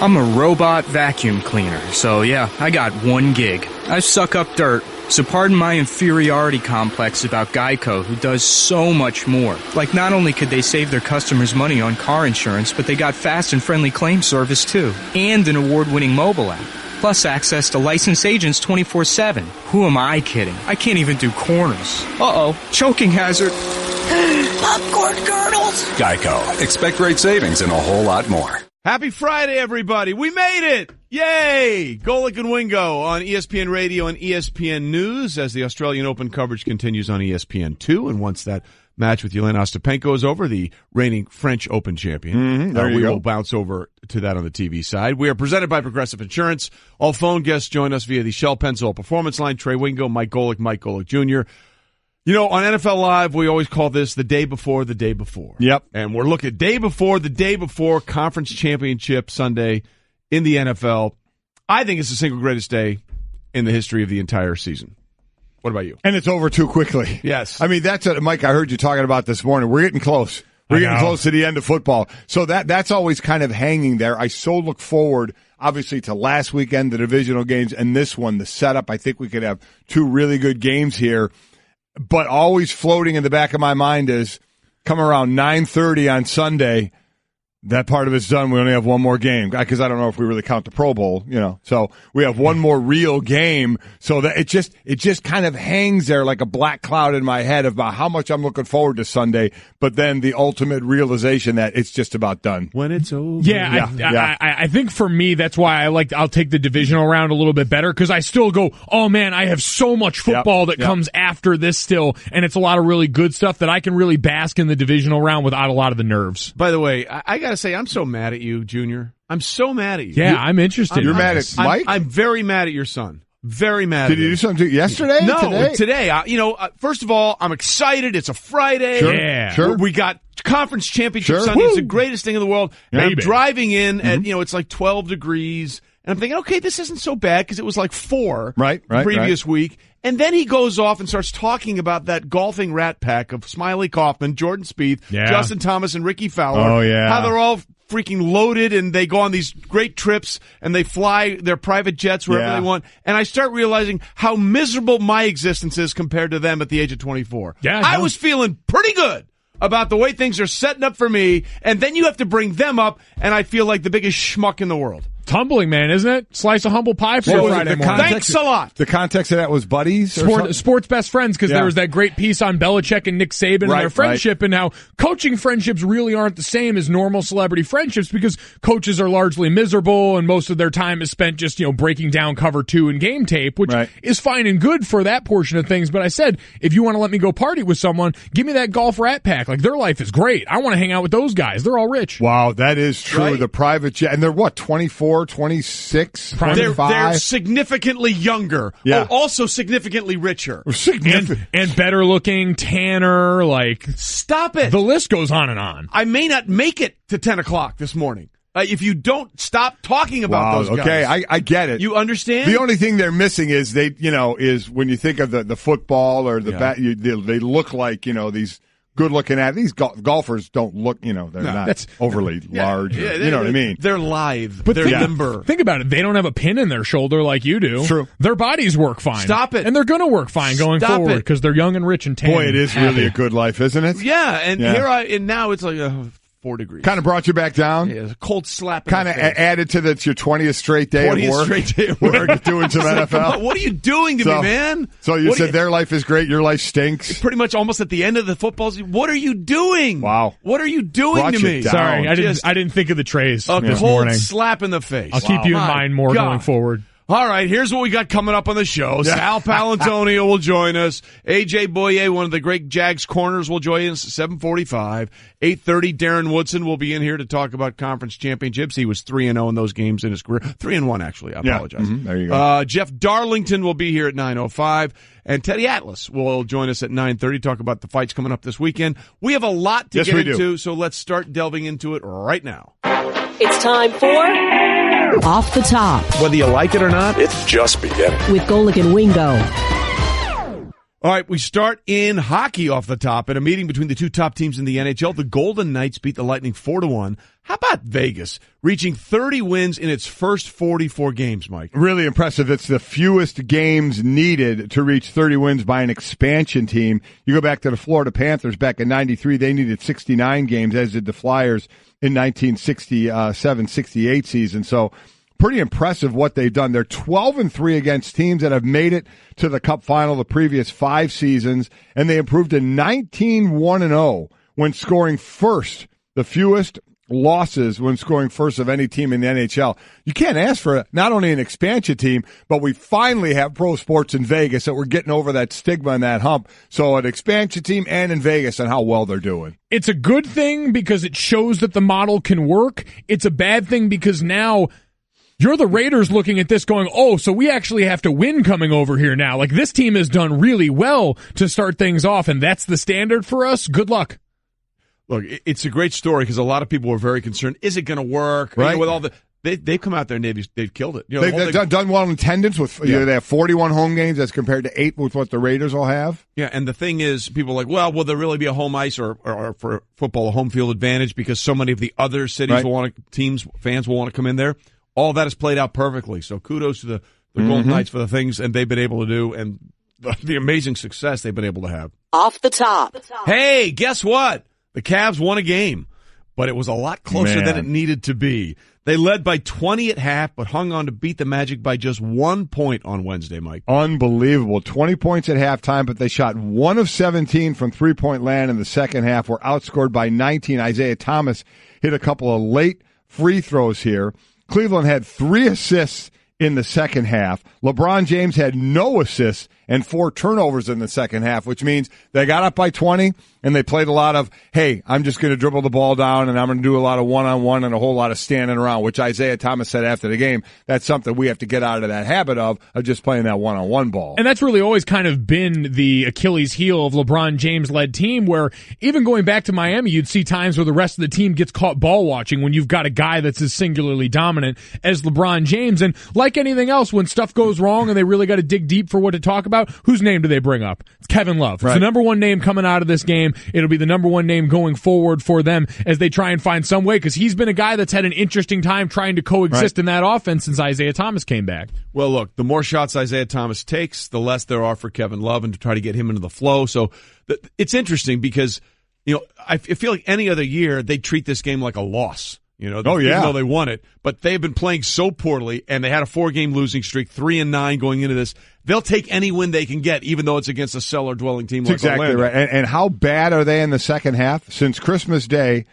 I'm a robot vacuum cleaner, so yeah, I got one gig. I suck up dirt, so pardon my inferiority complex about Geico, who does so much more. Like, not only could they save their customers money on car insurance, but they got fast and friendly claim service too, and an award-winning mobile app. Plus access to licensed agents 24/7. Who am I kidding? I can't even do corners. Uh-oh, choking hazard. Popcorn kernels. Geico. Expect great savings and a whole lot more. Happy Friday, everybody. We made it. Yay. Golic and Wingo on ESPN Radio and ESPN News as the Australian Open coverage continues on ESPN2. And once that match with Jelena Ostapenko is over, the reigning French Open champion, we will bounce over to that on the TV side. We are presented by Progressive Insurance. All phone guests join us via the Shell Pennzoil Performance Line. Trey Wingo, Mike Golic Jr. You know, on NFL Live, we always call this the day before the day before. Yep. And we're looking at the day before conference championship Sunday in the NFL. I think it's the single greatest day in the history of the entire season. What about you? And it's over too quickly. Yes. I mean, that's what, Mike, I heard you talking about this morning. We're getting close. We're getting close to the end of football. So that's always kind of hanging there. I so look forward, obviously, to last weekend, the divisional games, and this one, the setup. I think we could have two really good games here. But always floating in the back of my mind is come around 9:30 on Sunday. That part of it's done. We only have one more game because I don't know if we really count the Pro Bowl, you know. So we have one more real game. So that it just kind of hangs there like a black cloud in my head about how much I'm looking forward to Sunday. But then the ultimate realization that it's just about done when it's over. Yeah. I think for me that's why I'll take the divisional round a little bit better because I still go, oh man, I have so much football that comes after this still, and it's a lot of really good stuff that I can really bask in the divisional round without a lot of the nerves. By the way, I gotta say, I'm so mad at you, Junior. I'm so mad at you. Yeah, I'm interested. You're mad at Mike? I'm very mad at your son. Very mad. Did you do something yesterday? No, today. First of all, I'm excited. It's a Friday. Sure. Yeah. Sure. We got conference championship Sure. Sunday. Woo. It's the greatest thing in the world. And I'm Baby. driving in at, it's like 12 degrees. And I'm thinking, okay, this isn't so bad because it was like 4 right, previous week. And then he goes off and starts talking about that golfing rat pack of Smiley Kaufman, Jordan Spieth, Justin Thomas, and Ricky Fowler. Oh, yeah. How they're all freaking loaded and they go on these great trips and they fly their private jets wherever they want. And I start realizing how miserable my existence is compared to them at the age of 24. Yeah, I was feeling pretty good about the way things are setting up for me, and then you have to bring them up, and I feel like the biggest schmuck in the world. Tumbling, man, isn't it? Slice of humble pie for Friday morning. Thanks a lot. The context of that was buddies? Sports best friends, because there was that great piece on Belichick and Nick Saban and their friendship and how coaching friendships really aren't the same as normal celebrity friendships because coaches are largely miserable and most of their time is spent just, breaking down cover 2 and game tape, which is fine and good for that portion of things. But I said, if you want to let me go party with someone, give me that golf rat pack. Like, their life is great. I want to hang out with those guys. They're all rich. Wow, that is true. Right? The private jet. And they're what, 24, 26, 25? They're significantly younger. Yeah. Oh, also significantly richer. And better looking, tanner, Stop it. The list goes on and on. I may not make it to 10 o'clock this morning. If you don't stop talking about those guys. Okay, I get it. You understand? The only thing they're missing is is when you think of the football or the bat, they look like, these good-looking these golfers don't look, they're not overly large. Yeah, you know what I mean? They're lithe. But they're limber. Think about it. They don't have a pin in their shoulder like you do. True. Their bodies work fine. Stop it. And they're going to work fine going forward because they're young and rich and tan. Boy, it is really a good life, isn't it? Yeah, and now it's like 4 degrees. Kind of brought you back down. Yeah, a cold slap. Kind of added to your 20th straight day of work. 20th straight day of work. Doing some NFL. What are you doing to me, man? So you said their life is great, your life stinks. Pretty much almost at the end of the football season. What are you doing? Wow. What are you doing to me? Sorry, I didn't think of the trays this cold morning. Slap in the face. I'll keep you in mind more going forward. All right, here's what we got coming up on the show. Sal Palantonio will join us. A.J. Boye, one of the great Jags corners, will join us at 7:45. 8:30, Darren Woodson will be in here to talk about conference championships. He was 3-0 in those games in his career. 3-1, actually. I apologize. There you go. Jeff Darlington will be here at 9:05. And Teddy Atlas will join us at 9:30, talk about the fights coming up this weekend. We have a lot to get into, so let's start delving into it right now. It's time for Off the Top. Whether you like it or not, it's just beginning. With Golic and Wingo. All right, we start in hockey off the top. In a meeting between the two top teams in the NHL, the Golden Knights beat the Lightning 4-1. How about Vegas reaching 30 wins in its first 44 games, Mike? Really impressive. It's the fewest games needed to reach 30 wins by an expansion team. You go back to the Florida Panthers back in 93, they needed 69 games, as did the Flyers in 1967-68 season. So pretty impressive what they've done. They're 12-3 against teams that have made it to the Cup final the previous 5 seasons, and they improved to 19-1-0 when scoring first, the fewest losses when scoring first of any team in the NHL. You can't ask for not only an expansion team, but we finally have pro sports in Vegas that we're getting over that stigma and that hump. So an expansion team and in Vegas and how well they're doing. It's a good thing because it shows that the model can work. It's a bad thing because now you're the Raiders looking at this going, oh, so we actually have to win coming over here now. Like, this team has done really well to start things off, and that's the standard for us. Good luck. Look, it's a great story because a lot of people were very concerned. Is it going to work? Right. You know, with all the they've come out there and they've killed it. You know, they've done well in attendance with they have 41 home games as compared to 8 with what the Raiders will have. Yeah, and the thing is, people are like, well, will there really be a home ice or for football a home field advantage because so many of the other cities fans will want to come in there? All that has played out perfectly. So kudos to the Golden Knights for the things and they've been able to do and the amazing success they've been able to have. Off the top. Hey, guess what? The Cavs won a game, but it was a lot closer than it needed to be. They led by 20 at half, but hung on to beat the Magic by just 1 point on Wednesday, Mike. Unbelievable. 20 points at halftime, but they shot 1 of 17 from three-point land in the second half. Were outscored by 19. Isaiah Thomas hit a couple of late free throws here. Cleveland had 3 assists in the second half. LeBron James had no assists and 4 turnovers in the second half, which means they got up by 20 and they played a lot of, hey, I'm just going to dribble the ball down and I'm going to do a lot of one-on-one and a whole lot of standing around, which Isaiah Thomas said after the game, that's something we have to get out of that habit of just playing that one-on-one ball. And that's really always kind of been the Achilles heel of LeBron James-led team, where even going back to Miami, you'd see times where the rest of the team gets caught ball watching when you've got a guy that's as singularly dominant as LeBron James. And like anything else, when stuff goes wrong and they really got to dig deep for what to talk about, whose name do they bring up? It's Kevin Love. It's the number one name coming out of this game. It'll be the number one name going forward for them as they try and find some way, because he's been a guy that's had an interesting time trying to coexist in that offense since Isaiah Thomas came back. Well, look, the more shots Isaiah Thomas takes, the less there are for Kevin Love and to try to get him into the flow. So it's interesting because, you know, I feel like any other year they'd treat this game like a loss. You know, even though they won it, but they've been playing so poorly, and they had a 4-game losing streak, 3-9 going into this. They'll take any win they can get, even though it's against a cellar-dwelling team like exactly Orlando. Right. And how bad are they in the second half? Since Christmas Day,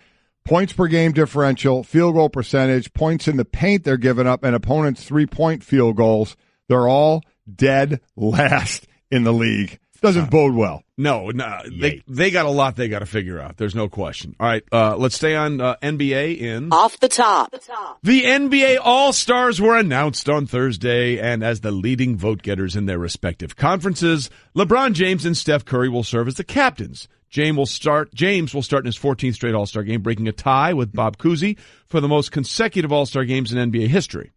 points per game differential, field goal percentage, points in the paint they're giving up, and opponents' 3-point field goals, they're all dead last in the league. Doesn't bode well. No, they got a lot they got to figure out. There's no question. All right, let's stay on NBA in Off the top. The NBA All-Stars were announced on Thursday, and as the leading vote-getters in their respective conferences, LeBron James and Steph Curry will serve as the captains. James will start in his 14th straight All-Star game, breaking a tie with Bob Cousy for the most consecutive All-Star games in NBA history.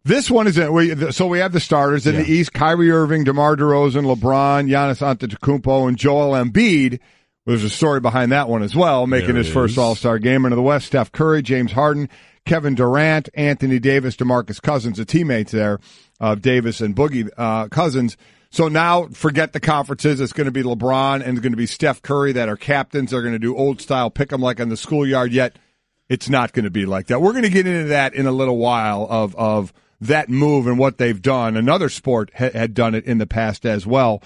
This one is so we have the starters in the East: Kyrie Irving, DeMar DeRozan, LeBron, Giannis Antetokounmpo, and Joel Embiid. There's a story behind that one as well, making his first All-Star game. And in the West, Steph Curry, James Harden, Kevin Durant, Anthony Davis, DeMarcus Cousins, the teammates there of Davis and Boogie Cousins. So now forget the conferences. It's going to be LeBron and it's going to be Steph Curry that are captains. They're going to do old style pick 'em like on the schoolyard. Yet it's not going to be like that. We're going to get into that in a little while of that move and what they've done. Another sport had done it in the past as well.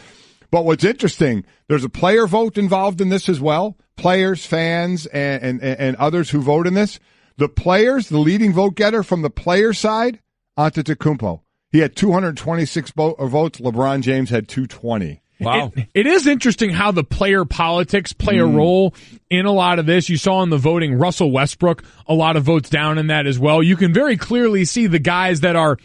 But what's interesting, there's a player vote involved in this as well. Players, fans, and others who vote in this. The players, the leading vote getter from the player side, Antetokounmpo. He had 226 votes. LeBron James had 220. Wow. It is interesting how the player politics play a role in a lot of this. You saw in the voting, Russell Westbrook, a lot of votes down in that as well. You can very clearly see the guys that are,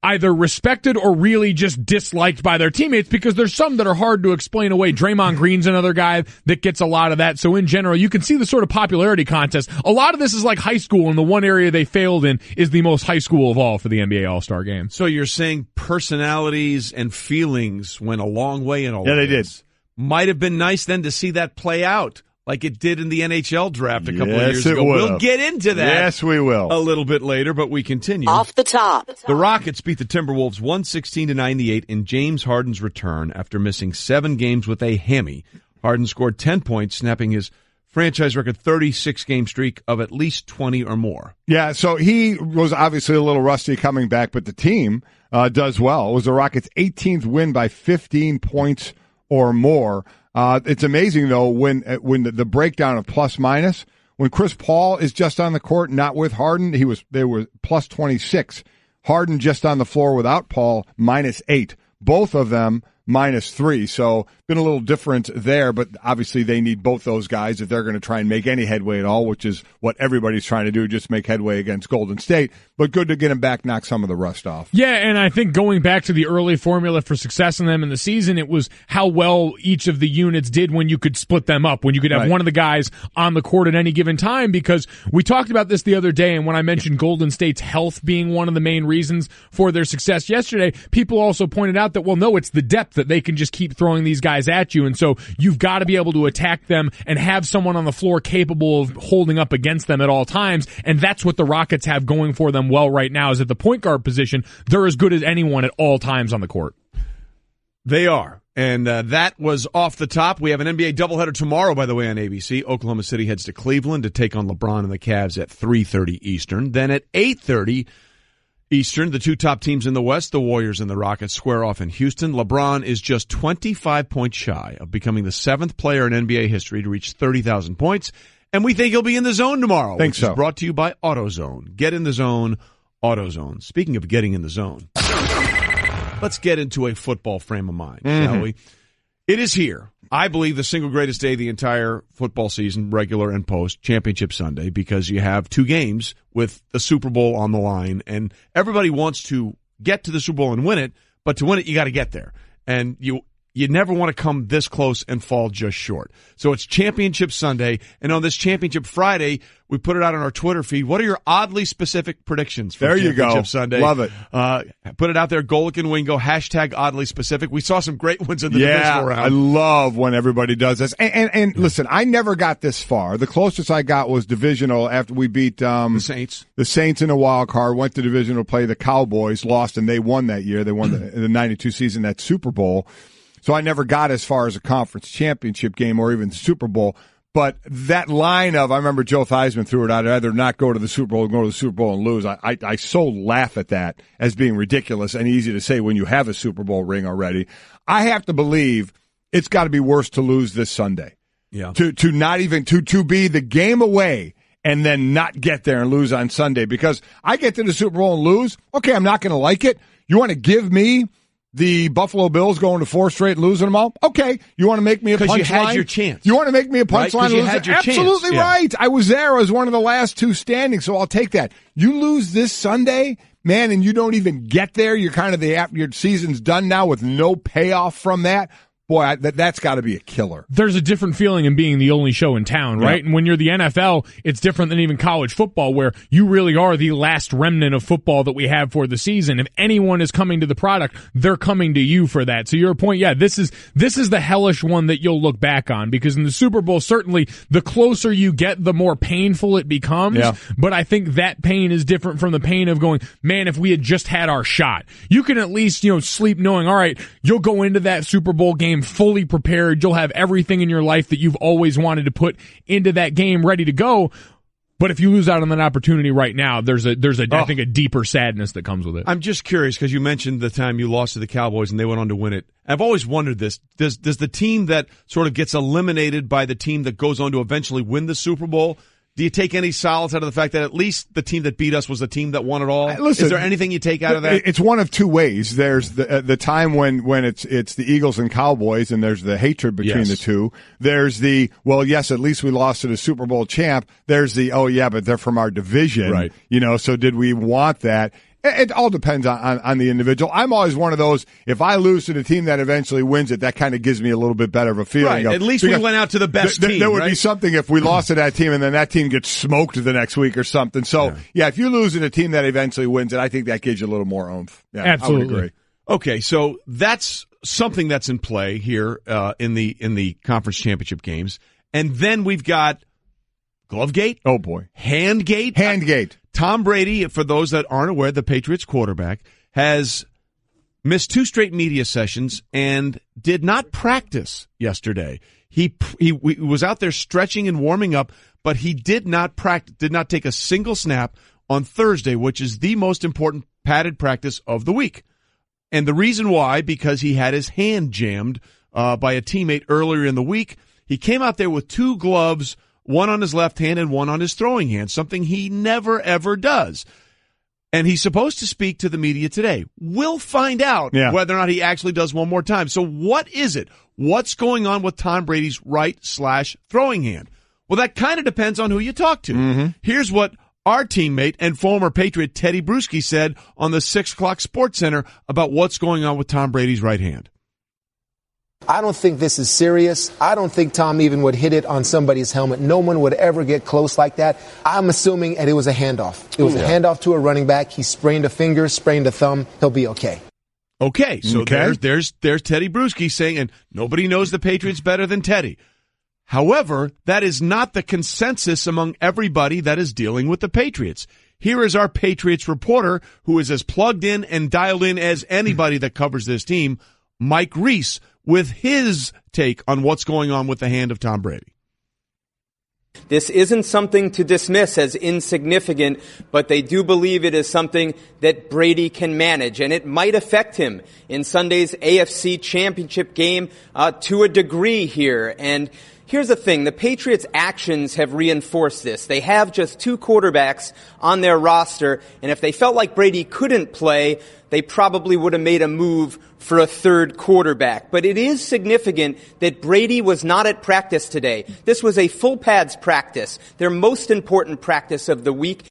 either respected or really just disliked by their teammates, because there's some that are hard to explain away. Draymond Green's another guy that gets a lot of that. So in general, you can see the sort of popularity contest. A lot of this is like high school, and the one area they failed in is the most high school of all for the NBA All-Star Game. So you're saying personalities and feelings went a long way in all of this. Yeah, they did. Might have been nice then to see that play out like it did in the NHL draft a couple of years ago. We'll get into that. Yes, we will. A little bit later, but we continue. Off the top. The Rockets beat the Timberwolves 116-98 in James Harden's return after missing 7 games with a hammy. Harden scored 10 points, snapping his franchise record 36-game streak of at least 20 or more. Yeah, so he was obviously a little rusty coming back, but the team does well. It was the Rockets' 18th win by 15 points or more. It's amazing, though, when the breakdown of plus-minus, when Chris Paul is just on the court, not with Harden, they were plus 26. Harden just on the floor without Paul, -8. Both of them -3. So been a little different there, but obviously they need both those guys if they're going to try and make any headway at all, which is what everybody's trying to do, just make headway against Golden State. But good to get him back, knock some of the rust off. Yeah, and I think going back to the early formula for success in them in the season, it was how well each of the units did when you could split them up, when you could have one of the guys on the court at any given time, because we talked about this the other day, and when I mentioned Golden State's health being one of the main reasons for their success yesterday, people also pointed out that, well, no, it's the depth that they can just keep throwing these guys at you, and so you've got to be able to attack them and have someone on the floor capable of holding up against them at all times, and that's what the Rockets have going for them well right now, is at the point guard position, they're as good as anyone at all times on the court. They are, and that was off the top. We have an NBA doubleheader tomorrow, by the way, on ABC. Oklahoma City heads to Cleveland to take on LeBron and the Cavs at 3:30 Eastern. Then at 8:30 Eastern, the two top teams in the West, the Warriors and the Rockets, square off in Houston. LeBron is just 25 points shy of becoming the 7th player in NBA history to reach 30,000 points, and we think he'll be in the zone tomorrow. Think so. Is brought to you by AutoZone. Get in the zone, AutoZone. Speaking of getting in the zone, let's get into a football frame of mind, shall we? It is here. I believe the single greatest day of the entire football season, regular and post, Championship Sunday, because you have 2 games with the Super Bowl on the line, and everybody wants to get to the Super Bowl and win it, but to win it, you got to get there. And you never want to come this close and fall just short. So it's Championship Sunday, and on this Championship Friday, we put it out on our Twitter feed. What are your oddly specific predictions for Championship Sunday? Love it. Put it out there, Golic and Wingo, hashtag oddly specific. We saw some great ones in the divisional round. I love when everybody does this. And listen, I never got this far. The closest I got was divisional after we beat the Saints. The Saints in a wild card, went to divisional play the Cowboys, lost, and they won that year. They won the 92 season, that Super Bowl. So I never got as far as a conference championship game or even the Super Bowl. But that line of, I remember Joe Theismann threw it out, I'd rather not go to the Super Bowl than go to the Super Bowl and lose. I so laugh at that as being ridiculous and easy to say when you have a Super Bowl ring already. I have to believe it's got to be worse to lose this Sunday. Yeah. To not even, to be the game away and then not get there and lose on Sunday. Because I get to the Super Bowl and lose, okay, I'm not going to like it. You want to give me the Buffalo Bills going to 4 straight and losing them all? Okay. You want to make me a punchline? Because you had your chance. You want to make me a punchline? Right? You had your Absolutely chance. right. I was there. I was one of the last 2 standing, so I'll take that. You lose this Sunday, man, and you don't even get there. You're kind of your season's done now with no payoff from that. Boy, that's got to be a killer. There's a different feeling in being the only show in town, right? Yep. And when you're the NFL, it's different than even college football, where you really are the last remnant of football that we have for the season. If anyone is coming to the product, they're coming to you for that. So your point, yeah, this is the hellish one that you'll look back on, because in the Super Bowl, certainly the closer you get, the more painful it becomes. Yeah. But I think that pain is different from the pain of going, man, if we had just had our shot. You can at least, sleep knowing, all right, you'll go into that Super Bowl game fully prepared. You'll have everything in your life that you've always wanted to put into that game ready to go. But if you lose out on that opportunity right now, there's I think a deeper sadness that comes with it. I'm just curious, because you mentioned the time you lost to the Cowboys and they went on to win it. I've always wondered this. Does the team that sort of gets eliminated by the team that goes on to eventually win the Super Bowl, do you take any solace out of the fact that at least the team that beat us was the team that won it all? Listen, is there anything you take out of that? It's one of 2 ways. There's the time when it's the Eagles and Cowboys, and there's the hatred between the two. There's the, well, yes, at least we lost to the Super Bowl champ. There's the, oh yeah, but they're from our division. Right. So did we want that? It all depends on the individual. I'm always one of those, if I lose to the team that eventually wins it, that kind of gives me a little bit better of a feeling. Right. At least we went out to the best team. There would be something if we lost to that team and then that team gets smoked the next week or something. So, yeah, if you lose to the team that eventually wins it, I think that gives you a little more oomph. Yeah, absolutely. I would agree. Okay, so that's something that's in play here in the conference championship games. And then we've got Glovegate. Oh, boy. Handgate. Handgate. Tom Brady, for those that aren't aware, the Patriots quarterback, has missed 2 straight media sessions and did not practice yesterday. He was out there stretching and warming up, but he did not take a single snap on Thursday, which is the most important padded practice of the week. And the reason why, because he had his hand jammed by a teammate earlier in the week. He came out there with 2 gloves, one on his left hand and one on his throwing hand, something he never, ever does. And he's supposed to speak to the media today. We'll find out whether or not he actually does one more time. So what is it? What's going on with Tom Brady's right/throwing hand? Well, that kind of depends on who you talk to. Mm-hmm. Here's what our teammate and former Patriot Teddy Bruschi said on the 6 o'clock Sports Center about what's going on with Tom Brady's right hand. I don't think this is serious. I don't think Tom even would hit it on somebody's helmet. No one would ever get close like that. I'm assuming that it was a handoff. It was a handoff to a running back. He sprained a finger, sprained a thumb. He'll be okay. Okay, so there's Teddy Bruschi saying, and nobody knows the Patriots better than Teddy. However, that is not the consensus among everybody that is dealing with the Patriots. Here is our Patriots reporter, who is as plugged in and dialed in as anybody that covers this team, Mike Reese, with his take on what's going on with the hand of Tom Brady. This isn't something to dismiss as insignificant, but they do believe it is something that Brady can manage, and it might affect him in Sunday's AFC Championship game to a degree here. And here's the thing. The Patriots' actions have reinforced this. They have just 2 quarterbacks on their roster, and if they felt like Brady couldn't play, they probably would have made a move for a 3rd quarterback. But it is significant that Brady was not at practice today. This was a full pads practice, their most important practice of the week.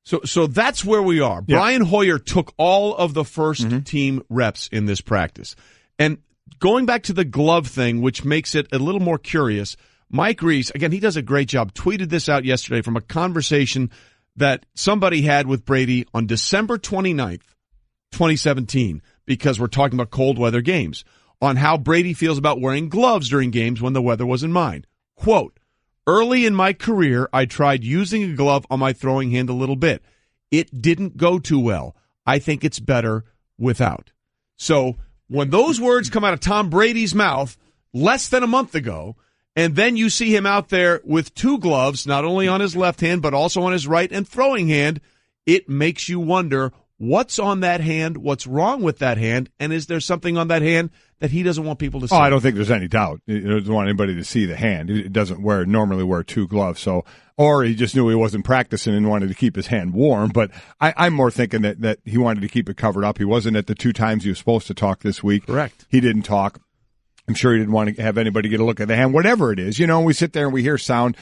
So that's where we are. Yeah. Brian Hoyer took all of the first team reps in this practice. And going back to the glove thing, which makes it a little more curious, Mike Reese, again, he does a great job, tweeted this out yesterday from a conversation that somebody had with Brady on December 29th, 2017, because we're talking about cold weather games, on how Brady feels about wearing gloves during games when the weather was in mind. Quote, "Early in my career, I tried using a glove on my throwing hand a little bit. It didn't go too well. I think it's better without." So when those words come out of Tom Brady's mouth less than a month ago, and then you see him out there with 2 gloves, not only on his left hand, but also on his right and throwing hand, it makes you wonder what's on that hand, what's wrong with that hand, and is there something on that hand that he doesn't want people to see? Oh, I don't think there's any doubt. He doesn't want anybody to see the hand. He doesn't normally wear 2 gloves. So, or he just knew he wasn't practicing and wanted to keep his hand warm. But I'm more thinking that he wanted to keep it covered up. He wasn't at the 2 times he was supposed to talk this week. Correct. He didn't talk. I'm sure he didn't want to have anybody get a look at the hand, whatever it is. You know, we sit there and we hear sound.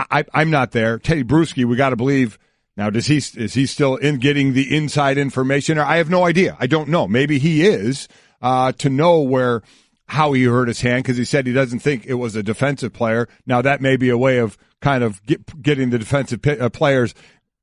I'm not there. Teddy Bruschi, we got to believe. Now, is he still in getting the inside information? I have no idea. I don't know. Maybe he is to know how he hurt his hand, because he said he doesn't think it was a defensive player. Now, that may be a way of kind of getting the defensive players,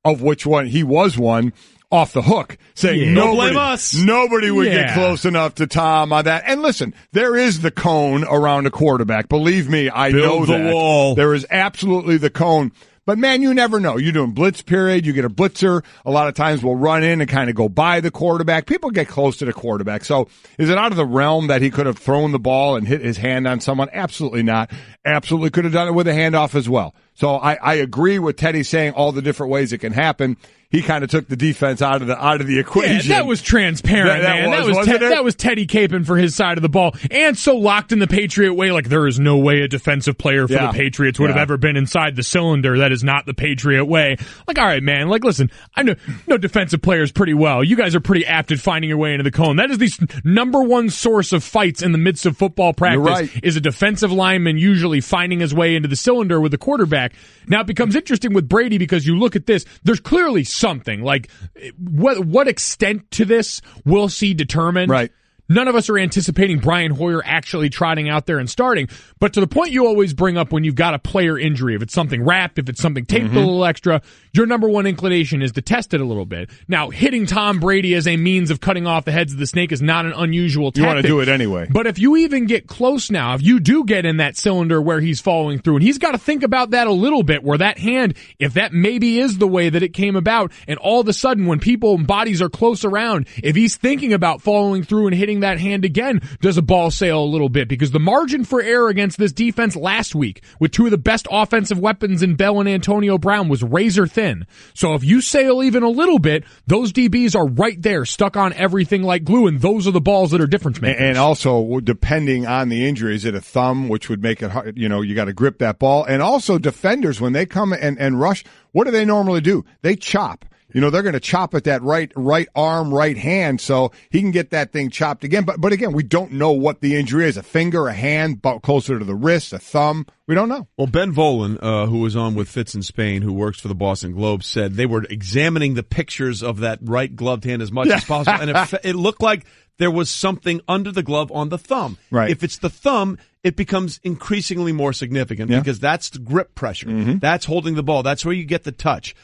of which one he was one, off the hook, saying don't blame us. Nobody would get close enough to Tom on that. And listen, there is the cone around a quarterback. Believe me, I know that. Wall. There is absolutely the cone. But, man, you never know. You're doing blitz period. You get a blitzer. A lot of times we'll run in and kind of go by the quarterback. People get close to the quarterback. So is it out of the realm that he could have thrown the ball and hit his hand on someone? Absolutely not. Absolutely could have done it with a handoff as well. So I agree with Teddy saying all the different ways it can happen. He kind of took the defense out of the equation. Yeah, that was transparent, man. That was Teddy caping for his side of the ball, and so locked in the Patriot way. Like, there is no way a defensive player for the Patriots would have ever been inside the cylinder. That is not the Patriot way. Like, all right, man. Like, listen, I know defensive players pretty well. You guys are pretty apt at finding your way into the cone. That is the number one source of fights in the midst of football practice. You're right. Is a defensive lineman usually finding his way into the cylinder with the quarterback. quarterback. Now it becomes interesting with Brady because you look at this, there's clearly something. Like, what extent to this we'll see determined. Right. None of us are anticipating Brian Hoyer actually trotting out there and starting. But to the point you always bring up when you've got a player injury, if it's something wrapped, if it's something taped a little extra, your number one inclination is to test it a little bit. Now, hitting Tom Brady as a means of cutting off the heads of the snake is not an unusual tactic. You want to do it anyway. But if you even get close now, if you do get in that cylinder where he's following through, and he's got to think about that a little bit, where that hand, if that maybe is the way that it came about, and all of a sudden when people and bodies are close around, if he's thinking about following through and hitting that hand again, does a ball sail a little bit? Because the margin for error against this defense last week, with two of the best offensive weapons in Bell and Antonio Brown, was razor thin. So if you sail even a little bit, those DBs are right there, stuck on everything like glue, and those are the balls that are difference makers. And also, depending on the injury, is it a thumb, which would make it hard, you got to grip that ball. And also, defenders, when they come and rush, what do they normally do? They chop. They're going to chop at that right arm, right hand, so he can get that thing chopped again. But again, we don't know what the injury is. A finger, a hand, closer to the wrist, a thumb. We don't know. Well, Ben Volen, who was on with Fitz in Spain, who works for the Boston Globe, said they were examining the pictures of that right gloved hand as much as possible, and it looked like there was something under the glove on the thumb. Right. If it's the thumb, it becomes increasingly more significant because that's the grip pressure. That's holding the ball. That's where you get the touch.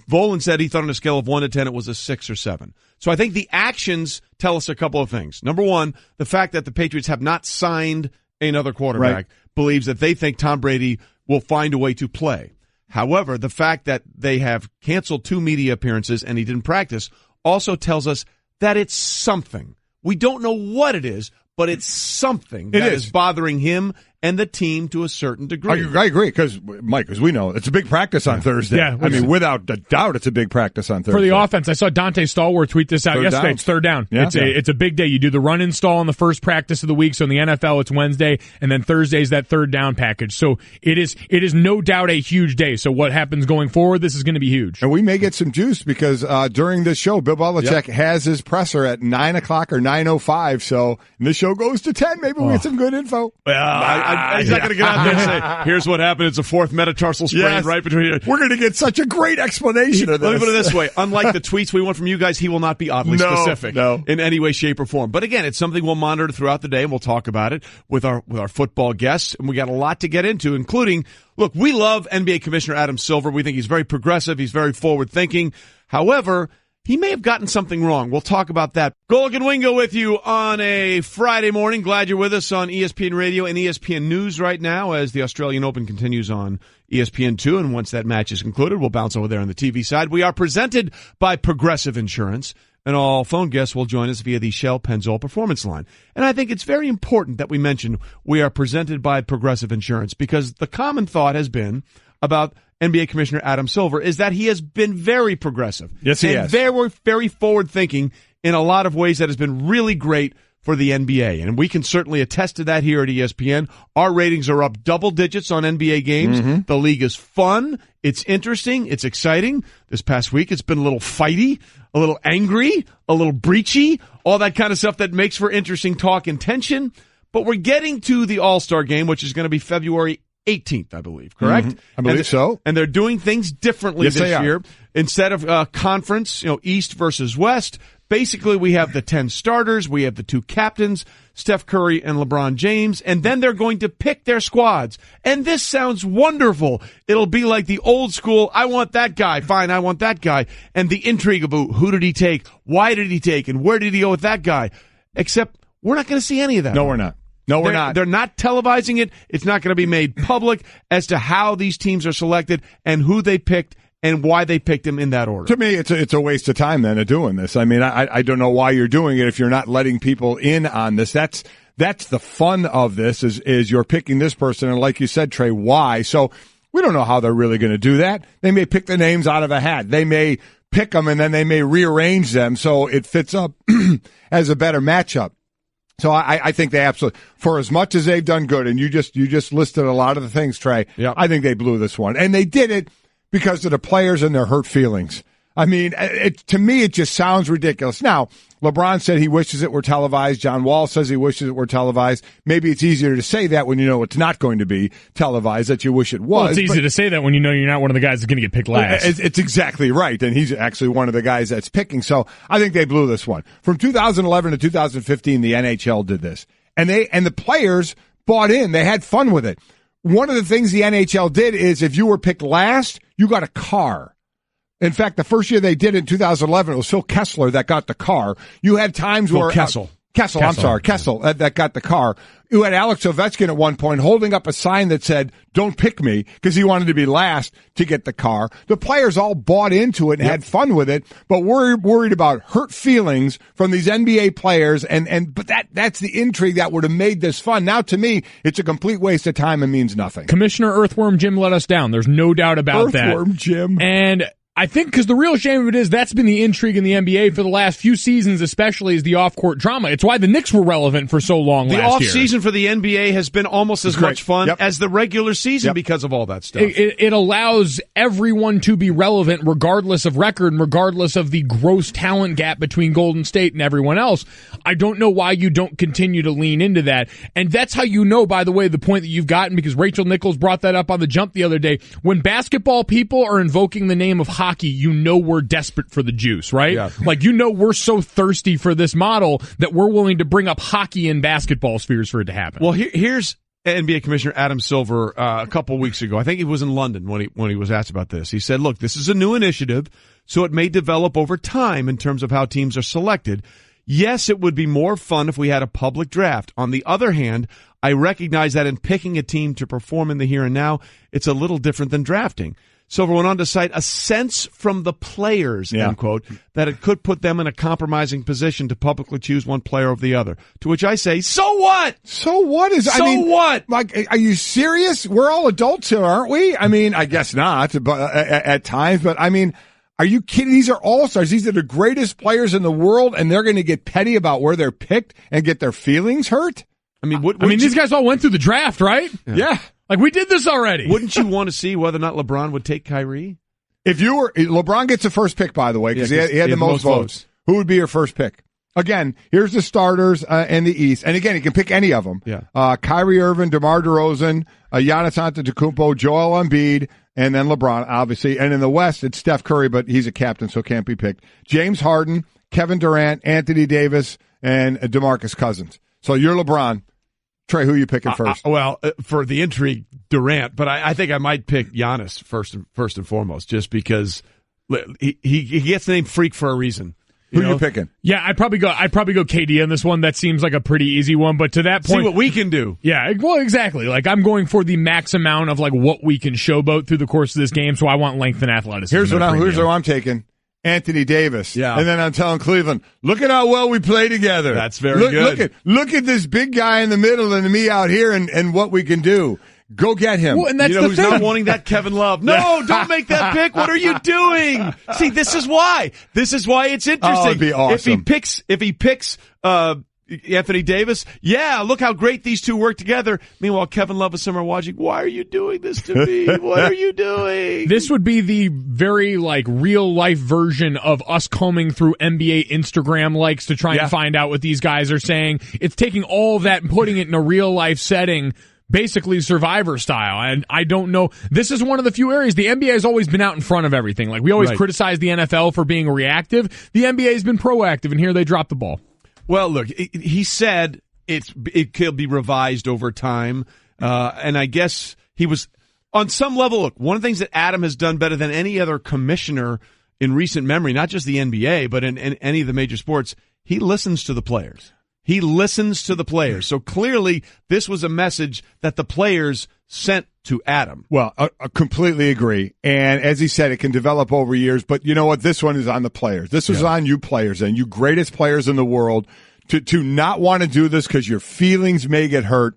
Volen said he thought on a scale of 1 to 10 it was a 6 or 7. So I think the actions tell us a couple of things. Number one, the fact that the Patriots have not signed another quarterback believes that they think Tom Brady will find a way to play. However, the fact that they have canceled 2 media appearances and he didn't practice also tells us that it's something. We don't know what it is, but it's something that is bothering him and the team to a certain degree. I agree, because, Mike, as we know, it's a big practice on Thursday. Yeah, I mean, without a doubt, it's a big practice on Thursday. For the offense, I saw Dante Stallworth tweet this out yesterday. It's third down. Yeah. It's a big day. You do the run install on the first practice of the week, so in the NFL it's Wednesday, and then Thursday's that third down package. So it is no doubt a huge day. So what happens going forward, this is going to be huge. And we may get some juice because during this show, Bill Belichick has his presser at 9 o'clock or 9:05, so this show goes to 10. Maybe we'll get some good info. Well, he's not going to get out there and say, here's what happened. It's a fourth metatarsal sprain right between here. We're going to get such a great explanation of this. Let me put it this way. Unlike the tweets we want from you guys, he will not be oddly specific in any way, shape, or form. But again, it's something we'll monitor throughout the day, and we'll talk about it with our football guests. And we got a lot to get into, including, look, we love NBA Commissioner Adam Silver. We think he's very progressive. He's very forward-thinking. However, he may have gotten something wrong. We'll talk about that. Golic and Wingo with you on a Friday morning. Glad you're with us on ESPN Radio and ESPN News right now as the Australian Open continues on ESPN2. And once that match is concluded, we'll bounce over there on the TV side. We are presented by Progressive Insurance, and all phone guests will join us via the Shell Pennzoil Performance Line. And I think it's very important that we mention we are presented by Progressive Insurance, because the common thought has been about NBA Commissioner Adam Silver is that he has been very progressive. Yes, he has. Very, very forward-thinking in a lot of ways that has been really great for the NBA. And we can certainly attest to that here at ESPN. Our ratings are up double digits on NBA games. The league is fun. It's interesting. It's exciting. This past week, it's been a little fighty, a little angry, a little breachy, all that kind of stuff that makes for interesting talk and tension. But we're getting to the All-Star game, which is going to be February 18th, I believe, correct? I believe so. And they're doing things differently this year. Instead of conference, East versus West, basically we have the 10 starters, we have the 2 captains, Steph Curry and LeBron James, and then they're going to pick their squads. And this sounds wonderful. It'll be like the old school, I want that guy, fine, I want that guy, and the intrigue of who did he take, why did he take, and where did he go with that guy? Except we're not going to see any of that. No, we're not. No, we're not. They're not televising it. It's not going to be made public as to how these teams are selected and who they picked and why they picked them in that order. To me, it's a waste of time then of doing this. I mean, I don't know why you're doing it if you're not letting people in on this. That's the fun of this is you're picking this person, and like you said, Trey, why? So we don't know how they're really going to do that. They may pick the names out of a hat. They may pick them and then they may rearrange them so it fits up as a better matchup. So I think they absolutely, for as much as they've done good, and you just listed a lot of the things, Trey, I think they blew this one. And they did it because of the players and their hurt feelings. I mean, to me, it just sounds ridiculous. Now, LeBron said he wishes it were televised. John Wall says he wishes it were televised. Maybe it's easier to say that when you know it's not going to be televised, that you wish it was. Well, it's easy to say that when you know you're not one of the guys that's going to get picked last. It's exactly right, and he's actually one of the guys that's picking. So I think they blew this one. From 2011 to 2015, the NHL did this, and the players bought in. They had fun with it. One of the things the NHL did is if you were picked last, you got a car. In fact, the first year they did it in 2011, it was Phil Kessler that got the car. You had times where Kessel, that got the car. You had Alex Ovechkin at one point holding up a sign that said, "Don't pick me," because he wanted to be last to get the car. The players all bought into it and had fun with it, but we're worried about hurt feelings from these NBA players, but that's the intrigue that would have made this fun. Now, to me, it's a complete waste of time and means nothing. Commissioner Earthworm Jim let us down. There's no doubt about that. Earthworm Jim. And I think because the real shame of it is that's been the intrigue in the NBA for the last few seasons, especially is the off-court drama. It's why the Knicks were relevant for so long last year. The off-season for the NBA has been almost as much fun as the regular season because of all that stuff. It allows everyone to be relevant regardless of record and regardless of the gross talent gap between Golden State and everyone else. I don't know why you don't continue to lean into that. And that's how you know, by the way, the point that you've gotten, because Rachel Nichols brought that up on The Jump the other day. When basketball people are invoking the name of hockey, you know we're desperate for the juice, right? Yeah. Like, you know we're so thirsty for this model that we're willing to bring up hockey and basketball spheres for it to happen. Well, here's NBA Commissioner Adam Silver a couple weeks ago. I think he was in London when he was asked about this. He said, look, this is a new initiative, so it may develop over time in terms of how teams are selected. Yes, it would be more fun if we had a public draft. On the other hand, I recognize that in picking a team to perform in the here and now, it's a little different than drafting. Silver went on to cite a sense from the players, end quote, that it could put them in a compromising position to publicly choose one player over the other. To which I say, so what? So what is? So what? Like, are you serious? We're all adults here, aren't we? I mean, I guess not, but at times. But I mean, are you kidding? These are all-stars. These are the greatest players in the world, and they're going to get petty about where they're picked and get their feelings hurt? I mean, these guys all went through the draft, right? Yeah. Like, we did this already. Wouldn't you want to see whether or not LeBron would take Kyrie? If you were, LeBron gets the first pick, by the way, because he had the most votes. Who would be your first pick? Again, here's the starters in the East. And again, you can pick any of them. Yeah. Kyrie Irving, DeMar DeRozan, Giannis Antetokounmpo, Joel Embiid, and then LeBron, obviously. And in the West, it's Steph Curry, but he's a captain, so can't be picked. James Harden, Kevin Durant, Anthony Davis, and DeMarcus Cousins. So you're LeBron. Trey, who are you picking first? For the intrigue, Durant, but I think I might pick Giannis first and foremost, just because he gets the name Freak for a reason. Who are you picking? Yeah, I'd probably go KD on this one. That seems like a pretty easy one, but to that point, see what we can do. Yeah, well, exactly. Like, I'm going for the max amount of like what we can showboat through the course of this game. So I want length and athleticism. Here's what I'm taking. Anthony Davis. Yeah. And then I'm telling Cleveland, look at how well we play together. That's very good. Look at this big guy in the middle and me out here and what we can do. Go get him. Well, and that's who's not wanting that? Kevin Love. No, don't make that pick. What are you doing? See, this is why it's interesting. Oh, it'd be awesome. If he picks Anthony Davis, look how great these two work together. Meanwhile, Kevin Love is somewhere watching. Why are you doing this to me? What are you doing? This would be the very real life version of us combing through NBA Instagram likes to try and find out what these guys are saying. It's taking all of that and putting it in a real life setting. Basically Survivor style. And I don't know. This is one of the few areas. The NBA has always been out in front of everything. Like, we always criticize the NFL for being reactive. The NBA has been proactive, and here they dropped the ball. Well, look, he said it could be revised over time. And I guess he was, on some level, look, one of the things that Adam has done better than any other commissioner in recent memory, not just the NBA, but in any of the major sports, he listens to the players. He listens to the players. So clearly, this was a message that the players sent to Adam. Well, I completely agree. And as he said, it can develop over years. But you know what? This one is on the players. This was on you players, and you greatest players in the world. To not want to do this because your feelings may get hurt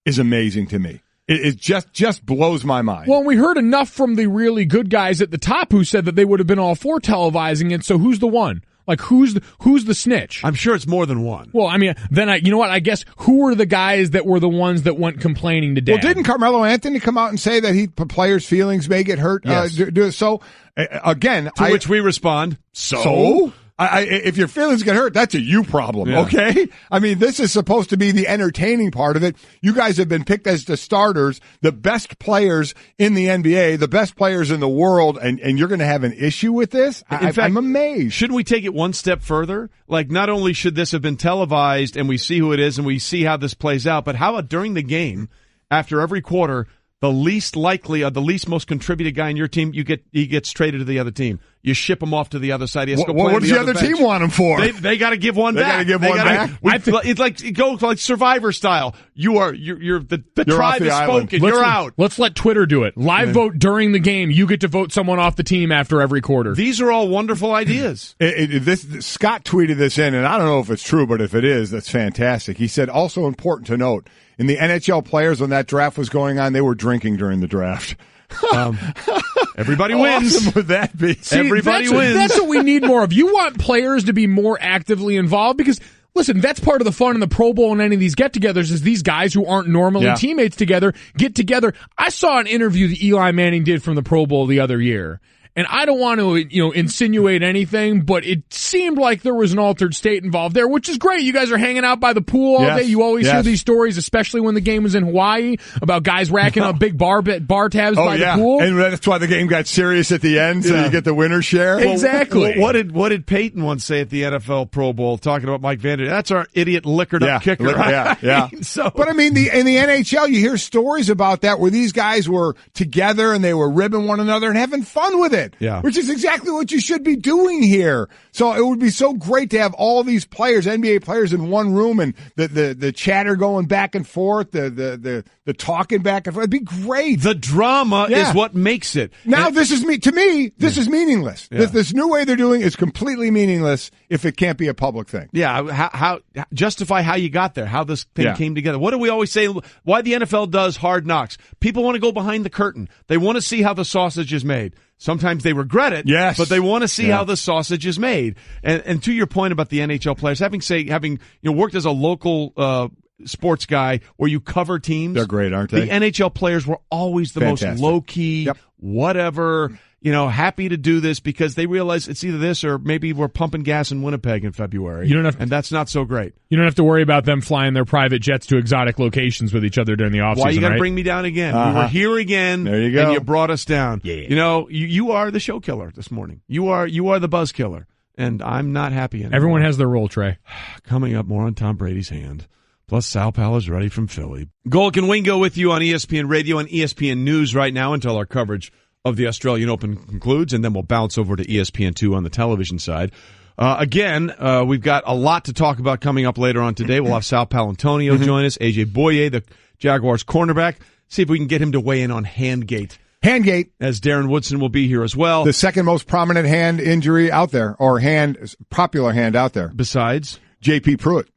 is amazing to me. It just blows my mind. Well, we heard enough from the really good guys at the top who said that they would have been all for televising it. So who's the one? Like, who's the snitch? I'm sure it's more than one. Well, I mean, then you know what? I guess who were the guys that were the ones that went complaining to Dad? Well, didn't Carmelo Anthony come out and say that players' feelings may get hurt? Yes. So, again, to which we respond, so? If your feelings get hurt, that's a you problem, okay? I mean, this is supposed to be the entertaining part of it. You guys have been picked as the starters, the best players in the NBA, the best players in the world, and you're going to have an issue with this? In fact, I'm amazed. Shouldn't we take it one step further? Like, not only should this have been televised and we see who it is and we see how this plays out, but how about during the game, after every quarter, the least likely or the least most contributed guy in your team, he gets traded to the other team. You ship him off to the other side. He has to go play what does the other team want him for? They got to give one back. They got to give one back. It's like it goes like Survivor style. You're the tribe has spoken. You're out. Let's let Twitter do it. Live vote during the game. You get to vote someone off the team after every quarter. These are all wonderful ideas. Scott tweeted this in, and I don't know if it's true, but if it is, that's fantastic. He said, also important to note, in the NHL players, when that draft was going on, they were drinking during the draft. Everybody wins. Awesome would that be? See, everybody wins. That's what we need more of. You want players to be more actively involved because, listen, that's part of the fun in the Pro Bowl and any of these get-togethers is these guys who aren't normally teammates together get together. I saw an interview that Eli Manning did from the Pro Bowl the other year. And I don't want to, insinuate anything, but it seemed like there was an altered state involved there, which is great. You guys are hanging out by the pool all day. You always hear these stories, especially when the game was in Hawaii, about guys racking up big bar tabs by the pool. And that's why the game got serious at the end, so you get the winner's share. Exactly. What did Peyton once say at the NFL Pro Bowl, talking about Mike Vander? That's our idiot liquored up kicker. But I mean, in the NHL, you hear stories about that where these guys were together and they were ribbing one another and having fun with it. Yeah. Which is exactly what you should be doing here. So it would be so great to have all these players, NBA players, in one room and the chatter going back and forth, the talking back and forth. It'd be great. The drama is what makes it. Now, this is meaningless. Yeah. This new way they're doing is completely meaningless if it can't be a public thing. Yeah, how justify how you got there, how this thing came together. What do we always say? Why the NFL does Hard Knocks? People want to go behind the curtain. They want to see how the sausage is made. Sometimes they regret it, but they want to see how the sausage is made. And to your point about the NHL players, having worked as a local sports guy where you cover teams, they're great, aren't they? The NHL players were always the most low key, whatever. Happy to do this because they realize it's either this or maybe we're pumping gas in Winnipeg in February. And that's not so great. You don't have to worry about them flying their private jets to exotic locations with each other during the offseason. Why you got to bring me down again? We were here again. There you go. And you brought us down. Yeah. You are the show killer this morning. You are the buzz killer, and I'm not happy anymore. Everyone has their role, Trey. Coming up, more on Tom Brady's hand. Plus, Sal Pal is ready from Philly. Golic and Wingo with you on ESPN Radio and ESPN News right now until our coverage of the Australian Open concludes, and then we'll bounce over to ESPN2 on the television side. We've got a lot to talk about coming up later on today. We'll have Sal Palantonio join us, AJ Boye, the Jaguars cornerback. See if we can get him to weigh in on Handgate. As Darren Woodson will be here as well. The second most prominent hand injury out there, or popular hand out there. Besides? J.P. Pruitt.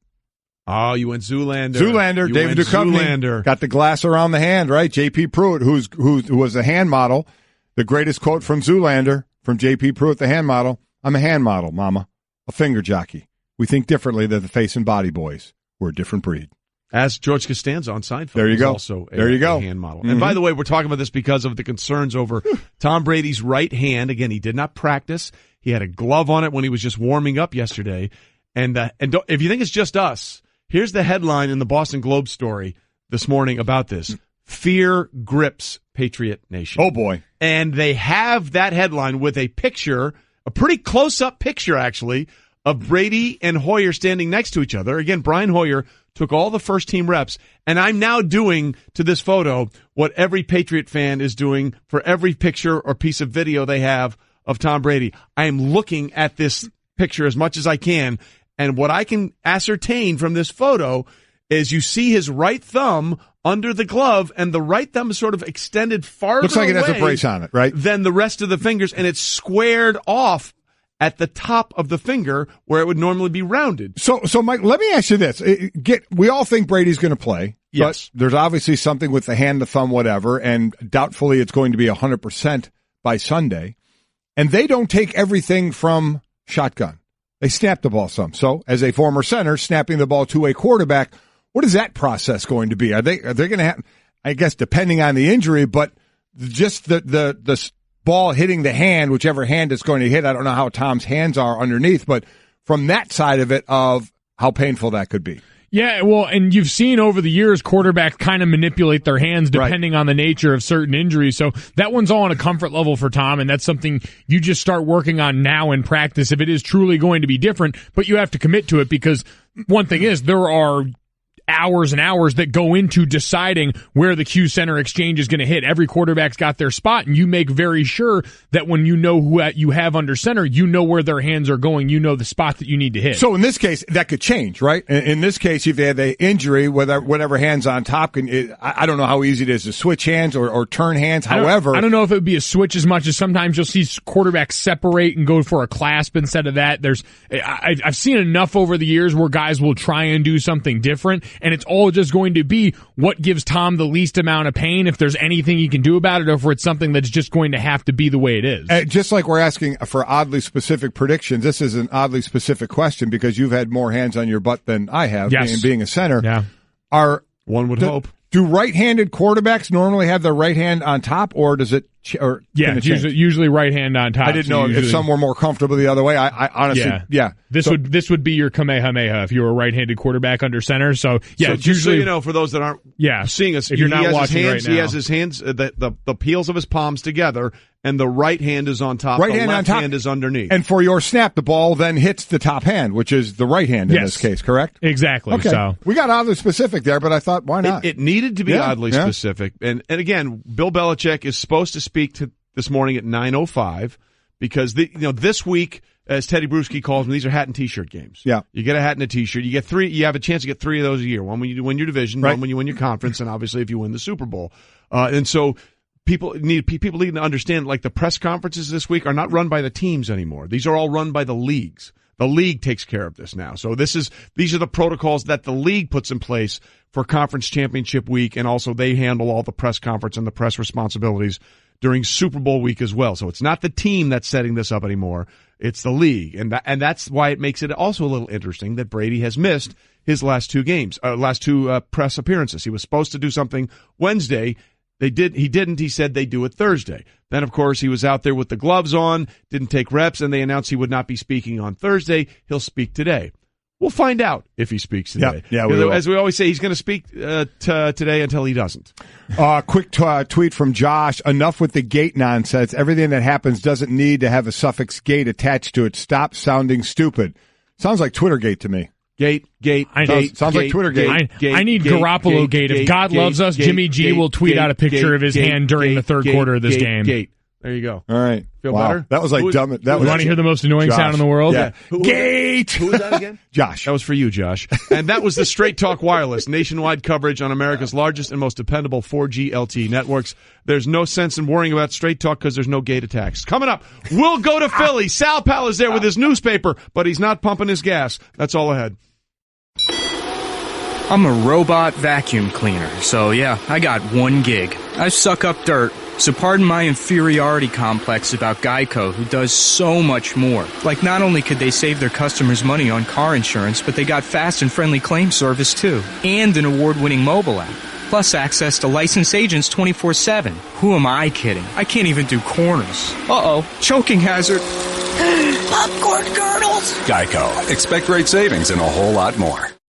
Oh, you went Zoolander. David Duchovny. Got the glass around the hand, right? J.P. Pruitt, who was a hand model. The greatest quote from Zoolander, from J.P. Pruitt, the hand model. I'm a hand model, mama. A finger jockey. We think differently than the face and body boys. We're a different breed. As George Costanza on Seinfeld. There you go. Also a hand model. And by the way, we're talking about this because of the concerns over Tom Brady's right hand. Again, he did not practice. He had a glove on it when he was just warming up yesterday. And if you think it's just us, here's the headline in the Boston Globe story this morning about this. Fear grips Patriot Nation. Oh, boy. And they have that headline with a picture, a pretty close-up picture, actually, of Brady and Hoyer standing next to each other. Again, Brian Hoyer took all the first-team reps, and I'm now doing to this photo what every Patriot fan is doing for every picture or piece of video they have of Tom Brady. I am looking at this picture as much as I can, and what I can ascertain from this photo is you see his right thumb under the glove, and the right thumb is sort of extended farther Looks like it has a away brace on it, right? Than the rest of the fingers, and it's squared off at the top of the finger where it would normally be rounded. So Mike, let me ask you this. We all think Brady's going to play. Yes. But there's obviously something with the hand, the thumb, whatever, and doubtfully it's going to be 100% by Sunday. And they don't take everything from shotgun. they snap the ball some. So as a former center, snapping the ball to a quarterback, what is that process going to be? Are they going to have, I guess, depending on the injury, but just the ball hitting the hand, whichever hand it's going to hit. I don't know how Tom's hands are underneath, but from that side of it, of how painful that could be. Yeah, well, and you've seen over the years quarterbacks kind of manipulate their hands depending on the nature of certain injuries. So that one's all on a comfort level for Tom, and that's something you just start working on now in practice if it is truly going to be different. But you have to commit to it, because one thing is there are hours and hours that go into deciding where the Q center exchange is going to hit. Every quarterback's got their spot, and you make very sure that when you know who you have under center, you know where their hands are going. You know the spot that you need to hit. So in this case, that could change, right? In this case, if they had the injury, whatever hand's on top, I don't know how easy it is to switch hands or turn hands. However, I don't know if it would be a switch as much as sometimes you'll see quarterbacks separate and go for a clasp instead of that. I've seen enough over the years where guys will try and do something different, and it's all just going to be what gives Tom the least amount of pain, if there's anything he can do about it, or if it's something that's just going to have to be the way it is. Just like we're asking for oddly specific predictions, this is an oddly specific question because you've had more hands on your butt than I have, being a center. Yeah. One would hope. Do right-handed quarterbacks normally have their right hand on top, or does it? Usually right hand on top. I didn't know if some were more comfortable the other way. I honestly, This would be your Kamehameha if you were a right-handed quarterback under center. So just usually, so you know, for those that aren't seeing us, if you're not watching right now, he has his hands, the peels of his palms together, and the right hand is on top. The left hand is underneath. And for your snap, the ball then hits the top hand, which is the right hand in this case, correct? Exactly. Okay. So we got oddly specific there, but I thought, why not? It needed to be oddly specific. And again, Bill Belichick is supposed to speak to this morning at 9:05 because this week, as Teddy Bruschi calls them, these are hat and T-shirt games. Yeah, you get a hat and a T-shirt. You get three. You have a chance to get 3 of those a year. One when you win your division, one when you win your conference, and obviously if you win the Super Bowl. And so people need to understand, like, the press conferences this week are not run by the teams anymore. These are all run by the leagues. The league takes care of this now. So these are the protocols that the league puts in place for conference championship week, and also they handle all the press conference and the press responsibilities during Super Bowl week as well. So it's not the team that's setting this up anymore. It's the league. And that's why it makes it also a little interesting that Brady has missed his last two press appearances. He was supposed to do something Wednesday. He didn't. He said they'd do it Thursday. Then, of course, he was out there with the gloves on, didn't take reps, and they announced he would not be speaking on Thursday. He'll speak today. We'll find out if he speaks today. Yeah, as we always say, he's going to speak today until he doesn't. Quick tweet from Josh. Enough with the gate nonsense. Everything that happens doesn't need to have a suffix gate attached to it. Stop sounding stupid. Sounds like Twittergate to me. Gate. Sounds like Twittergate. I need Garoppolo Gate. If God loves us, Jimmy G will tweet out a picture of his hand during the third quarter of this game. There you go. All right. Feel better? That was like dumb. You want to hear the most annoying sound in the world? Yeah. Gate! Who was that again? Josh. That was for you, Josh. And that was the Straight Talk Wireless, nationwide coverage on America's largest and most dependable 4G LTE networks. There's no sense in worrying about Straight Talk because there's no gate attacks. Coming up, we'll go to Philly. Sal Pal is there with his newspaper, but he's not pumping his gas. That's all ahead. I'm a robot vacuum cleaner, so yeah, I got 1 gig. I suck up dirt, so pardon my inferiority complex about Geico, who does so much more. Like, not only could they save their customers money on car insurance, but they got fast and friendly claim service too, and an award-winning mobile app. Plus access to licensed agents 24/7. Who am I kidding? I can't even do corners. Uh-oh, choking hazard. Popcorn kernels. Geico. Expect great savings and a whole lot more.